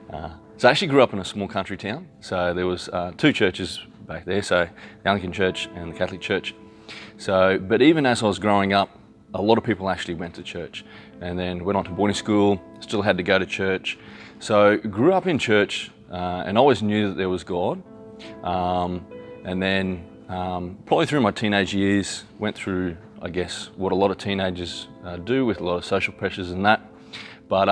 So I actually grew up in a small country town. So there was 2 churches back there, so the Anglican Church and the Catholic Church. So, but even as I was growing up, a lot of people actually went to church and then went on to boarding school, still had to go to church. So grew up in church and always knew that there was God. And then probably through my teenage years, went through, I guess, what a lot of teenagers do with a lot of social pressures and that. But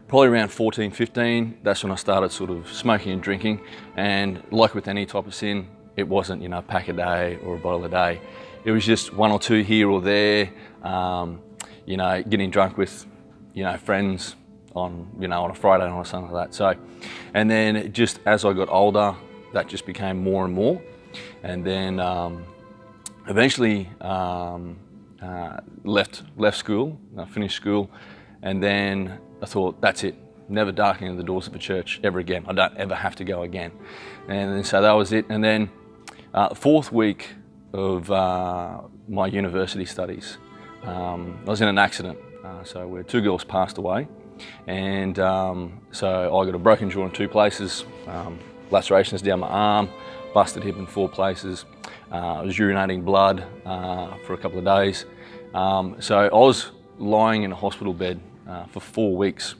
probably around 14, 15, that's when I started sort of smoking and drinking. And like with any type of sin, it wasn't, a pack a day or a bottle a day. It was just 1 or 2 here or there, getting drunk with, friends on, on a Friday night or something like that. So, and then just as I got older, that just became more and more. And then eventually left school, finished school, and then I thought, that's it, never darkening the doors of a church ever again. I don't ever have to go again. And then, so that was it. And then 4th week of my university studies, I was in an accident, so where 2 girls passed away. And so I got a broken jaw in 2 places, lacerations down my arm, busted hip in 4 places. I was urinating blood for a couple of days. So I was lying in a hospital bed for 4 weeks.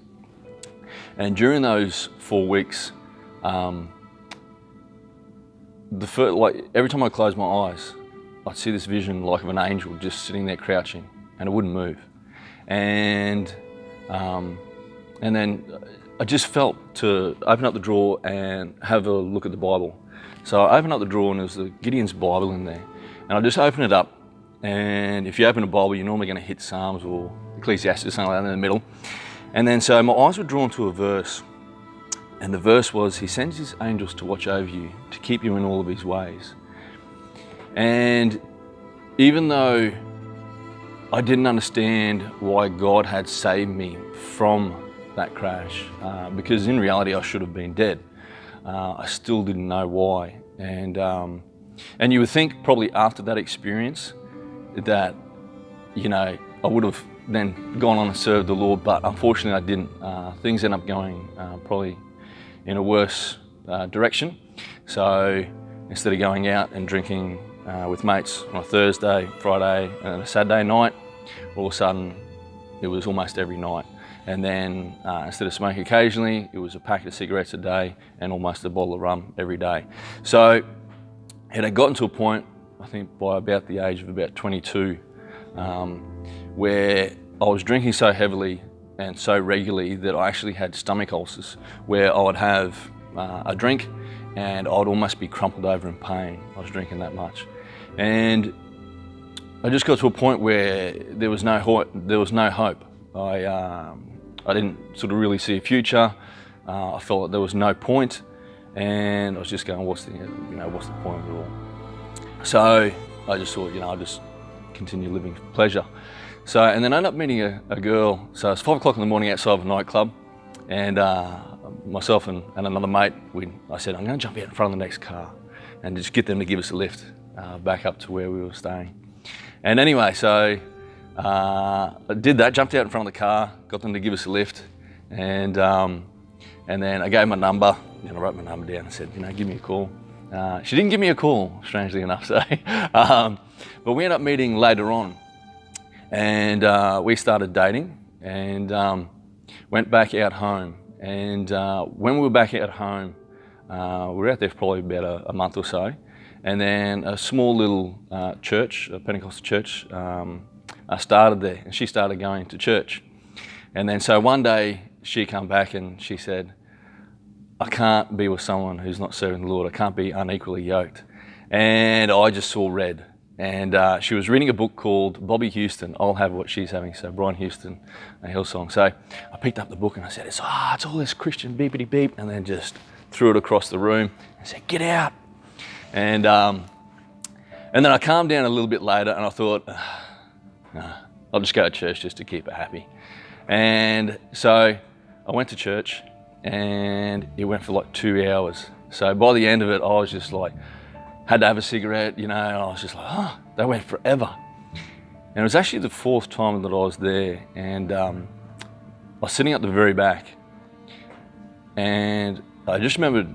And during those 4 weeks, every time I closed my eyes, I'd see this vision like of an angel just sitting there crouching, and it wouldn't move. And then I just felt to open up the drawer and have a look at the Bible. So I opened up the drawer and there was the Gideon's Bible in there. And I just opened it up, and if you open a Bible, you're normally going to hit Psalms or Ecclesiastes or something like that in the middle. And then so my eyes were drawn to a verse, and the verse was, He sends His angels to watch over you, to keep you in all of His ways. And even though I didn't understand why God had saved me from that crash, because in reality I should have been dead, I still didn't know why. And you would think probably after that experience that, I would have then gone on and served the Lord, but unfortunately I didn't. Things ended up going probably in a worse direction. So instead of going out and drinking with mates on a Thursday, Friday and a Saturday night, all of a sudden it was almost every night. And then instead of smoking occasionally, it was a packet of cigarettes a day and almost a bottle of rum every day. So it had gotten to a point, I think by about the age of about 22, where I was drinking so heavily and so regularly that I actually had stomach ulcers, where I would have a drink and I'd almost be crumpled over in pain. I was drinking that much. And I just got to a point where there was no hope. I didn't sort of really see a future. I felt like there was no point, and I was just going, what's the point of it all? So I just thought, I'll just continue living for pleasure. So, and then I ended up meeting a girl. So it's 5 o'clock in the morning outside of a nightclub, and myself and another mate, I said, I'm going to jump out in front of the next car and just get them to give us a lift back up to where we were staying. And anyway, so I did that, jumped out in front of the car, got them to give us a lift, and then I gave my number, and I wrote my number down and said, give me a call. She didn't give me a call, strangely enough, but we ended up meeting later on, and we started dating, and went back out home. And when we were back at home, we were out there for probably about a month or so, and then a small little church, a Pentecostal church, I started there, and she started going to church. And then so one day she came back and she said, I can't be with someone who's not serving the Lord. I can't be unequally yoked. And I just saw red. And she was reading a book called Bobby Houston, I'll Have What She's Having, so Brian Houston, a Hillsong. So I picked up the book and I said, it's all this Christian beepity beep, and then just threw it across the room and said, get out. And then I calmed down a little bit later and I thought, I'll just go to church just to keep her happy. And so I went to church, and it went for like 2 hours. So by the end of it, I was just like, had to have a cigarette, and I was just like, they went forever. And it was actually the 4th time that I was there, and I was sitting at the very back, And I just remembered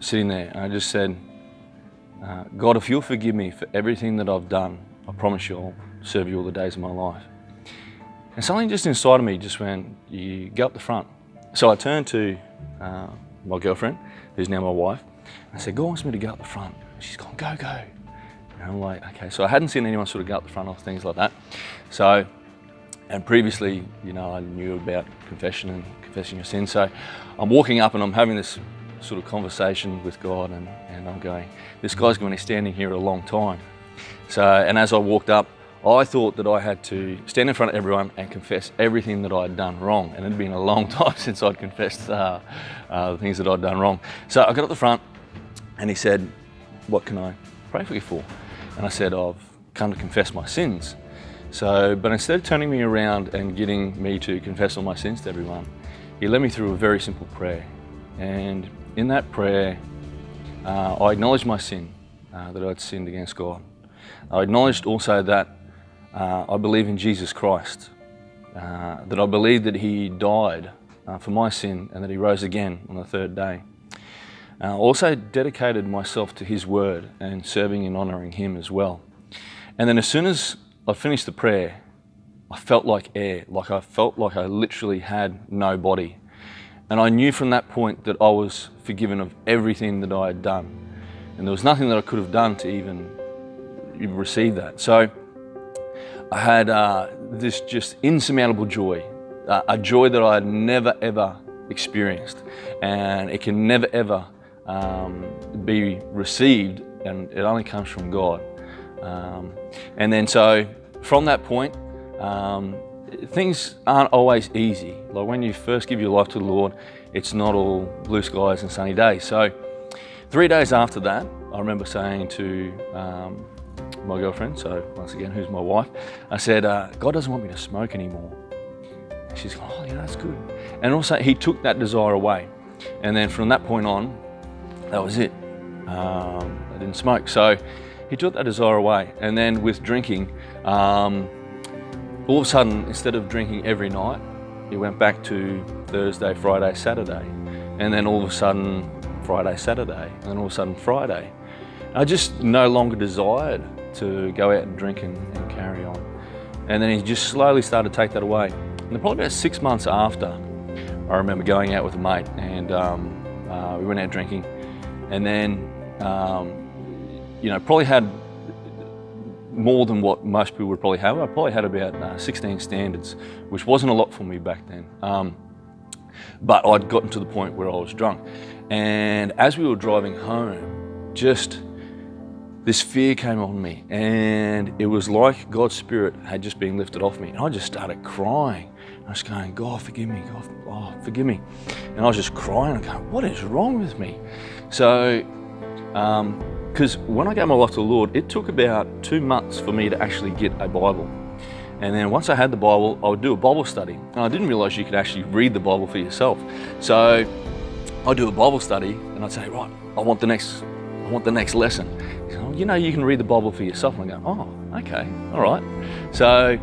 sitting there and I just said, God, if you'll forgive me for everything that I've done, I promise you I'll serve you all the days of my life. And something just inside of me just went, you go up the front. So I turned to my girlfriend, who's now my wife, and I said, God wants me to go up the front. She's gone, go, go. And I'm like, okay. So I hadn't seen anyone sort of go up the front of things like that. So, and previously, I knew about confession and confessing your sins. So I'm walking up and I'm having this sort of conversation with God, and I'm going, this guy's going to be standing here a long time. So, and as I walked up, I thought that I had to stand in front of everyone and confess everything that I'd done wrong. And it had been a long time since I'd confessed the things that I'd done wrong. So I got up the front and he said, what can I pray for you for? And I said, I've come to confess my sins. So, but instead of turning me around and getting me to confess all my sins to everyone, he led me through a very simple prayer. And in that prayer, I acknowledged my sin, that I'd sinned against God. I acknowledged also that I believe in Jesus Christ, that I believe that he died for my sin and that he rose again on the third day. I also dedicated myself to his word and serving and honouring him as well. And then as soon as I finished the prayer, I felt like air, like I felt like I literally had no body. And I knew from that point that I was forgiven of everything that I had done. And there was nothing that I could have done to even receive that. So I had this just insurmountable joy, a joy that I had never ever experienced, and it can never ever be received, and it only comes from God. And then so from that point, things aren't always easy. Like when you first give your life to the Lord, it's not all blue skies and sunny days. So 3 days after that, I remember saying to my girlfriend, so once again, who's my wife, I said, God doesn't want me to smoke anymore. And she's gone, oh yeah, that's good. And also he took that desire away. And then from that point on, that was it. I didn't smoke. So he took that desire away. And then with drinking, all of a sudden, instead of drinking every night, he went back to Thursday, Friday, Saturday. And then all of a sudden, Friday, Saturday. And then all of a sudden, Friday. I just no longer desired to go out and drink and carry on. And then he just slowly started to take that away. And then probably about 6 months after, I remember going out with a mate and we went out drinking. And then, probably had more than what most people would probably have. I probably had about 16 standards, which wasn't a lot for me back then. But I'd gotten to the point where I was drunk. And as we were driving home, just this fear came on me, and it was like God's Spirit had just been lifted off me. And I just started crying. I was going, God, forgive me, God, forgive me. And I was just crying. I'm going, what is wrong with me? So, because when I gave my life to the Lord, it took about 2 months for me to actually get a Bible. And then once I had the Bible, I would do a Bible study. And I didn't realize you could actually read the Bible for yourself. So I'd do a Bible study and I'd say, right, I want the next lesson. You can read the Bible for yourself. And I go, oh, okay, all right. So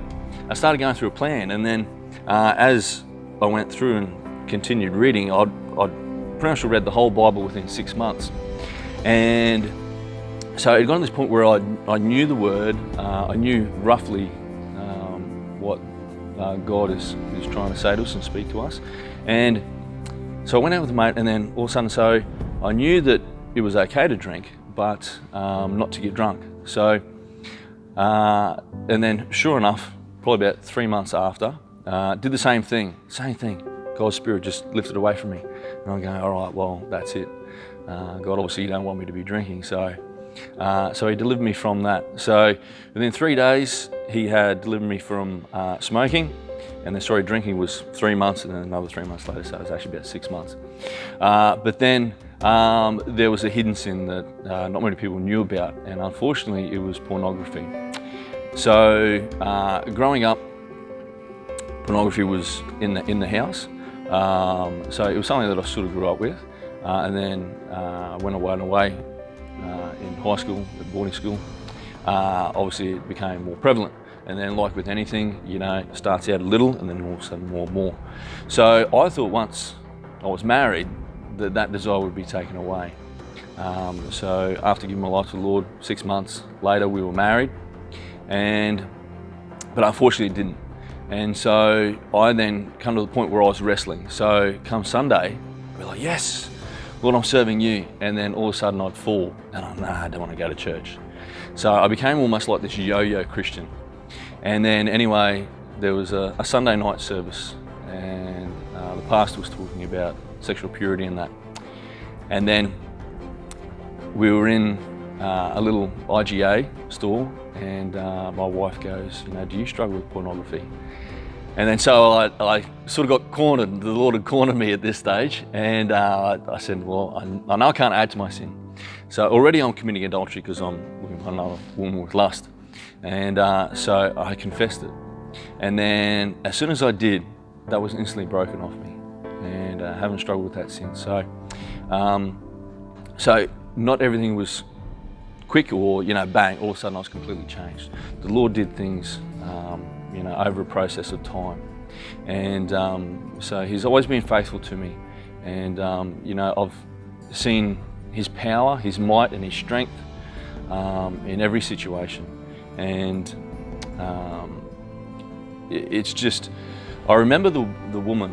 I started going through a plan, and then as I went through and continued reading, I'd pretty much read the whole Bible within 6 months. And so it got to this point where I knew the Word, I knew roughly what God is trying to say to us and speak to us. And so I went out with a mate, and then all of a sudden, so I knew that it was okay to drink, but not to get drunk. So, and then sure enough, probably about 3 months after, did the same thing. God's Spirit just lifted away from me. And I'm going, all right, well, that's it. God, obviously you don't want me to be drinking. So he delivered me from that. So within 3 days, he had delivered me from smoking. And then drinking was 3 months, and then another 3 months later, so it was actually about 6 months. But then there was a hidden sin that not many people knew about, and unfortunately it was pornography. So growing up, pornography was in the house. So it was something that I sort of grew up with. And then when I went away in high school, at boarding school, obviously it became more prevalent. And then like with anything, it starts out a little and then all of a sudden more and more. So I thought once I was married that desire would be taken away. So after giving my life to the Lord, 6 months later we were married, but unfortunately it didn't. And so I then come to the point where I was wrestling. So come Sunday, I'd be like, yes, Lord, I'm serving you. And then all of a sudden I'd fall and I don't want to go to church. So I became almost like this yo-yo Christian. And then anyway, there was a Sunday night service, and the pastor was talking about sexual purity and that. And then we were in a little IGA store, and my wife goes, do you struggle with pornography? And then so I sort of got cornered. The Lord had cornered me at this stage, and I said, well, I know I can't add to my sin. So already I'm committing adultery because I'm looking for another woman with lust. And so I confessed it. And then as soon as I did, that was instantly broken off me, and I haven't struggled with that since. So, so not everything was quick or, bang, all of a sudden I was completely changed. The Lord did things, over a process of time. And so He's always been faithful to me. And, I've seen His power, His might and His strength in every situation. And it's just, I remember the woman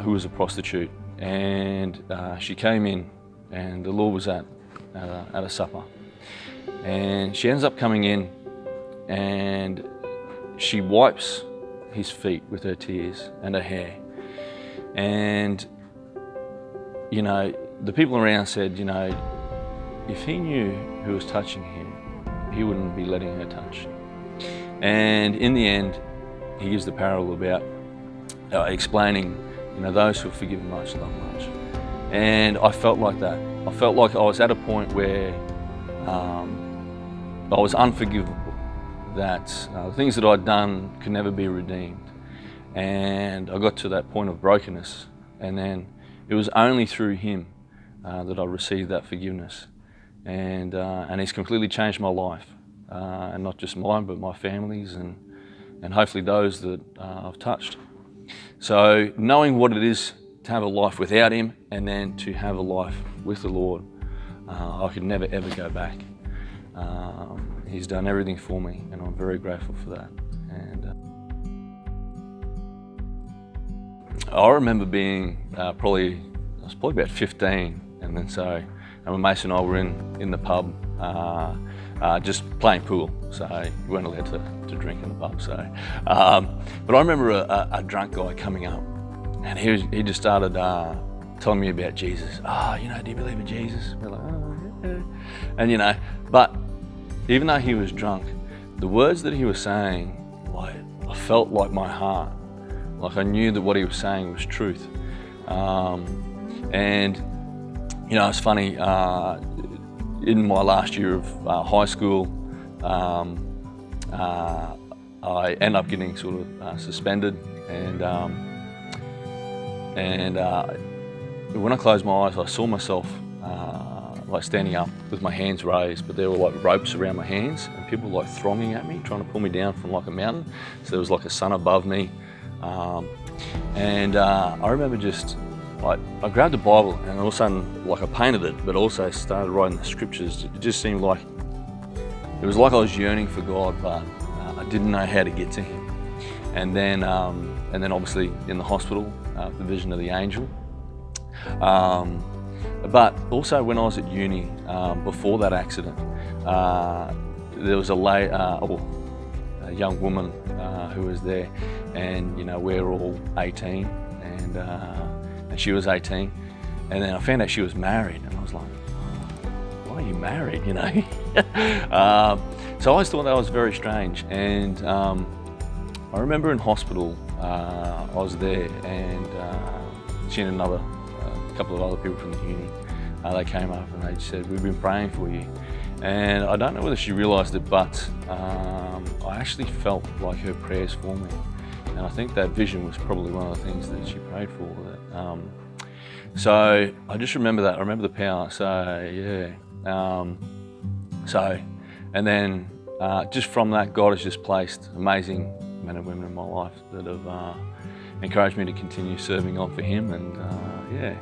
who was a prostitute, and she came in, and the Lord was at a supper. And she ends up coming in, and she wipes His feet with her tears and her hair. And, the people around said, if He knew who was touching Him, He wouldn't be letting her touch. And in the end, He gives the parable about explaining, those who are forgiven much love much. And I felt like that. I felt like I was at a point where I was unforgivable, that the things that I'd done could never be redeemed. And I got to that point of brokenness, and then it was only through Him that I received that forgiveness. And He's completely changed my life, and not just mine, but my family's, and hopefully those that I've touched. So knowing what it is to have a life without Him, and then to have a life with the Lord, I could never ever go back. He's done everything for me, and I'm very grateful for that. And I remember being I was probably about 15, and then so my mates and I were in the pub just playing pool, so we weren't allowed to drink in the pub. So, but I remember a drunk guy coming up, and he just started telling me about Jesus. Do you believe in Jesus? We're like, yeah. And but even though he was drunk, the words that he was saying, I felt like my heart, like I knew that what he was saying was truth. And it's funny. In my last year of high school, I ended up getting sort of suspended, and when I closed my eyes, I saw myself standing up with my hands raised, but there were ropes around my hands, and people were thronging at me, trying to pull me down from a mountain. So there was a sun above me, and I remember just I grabbed the Bible, and all of a sudden I painted it, but also started writing the scriptures. It just seemed like it was like I was yearning for God, but I didn't know how to get to Him. And then obviously in the hospital, the vision of the angel. But also when I was at uni, before that accident, there was a young woman who was there, and we're all 18, and she was 18, and then I found out she was married, and I was like, why are you married, So I always thought that was very strange. And I remember in hospital, I was there, and she and a couple of other people from the uni, they came up and they said, we've been praying for you. And I don't know whether she realised it, but I actually felt like her prayers for me. And I think that vision was probably one of the things that she prayed for. So I just remember that. I remember the power. So yeah. And then just from that, God has just placed amazing men and women in my life that have encouraged me to continue serving on for Him. And yeah.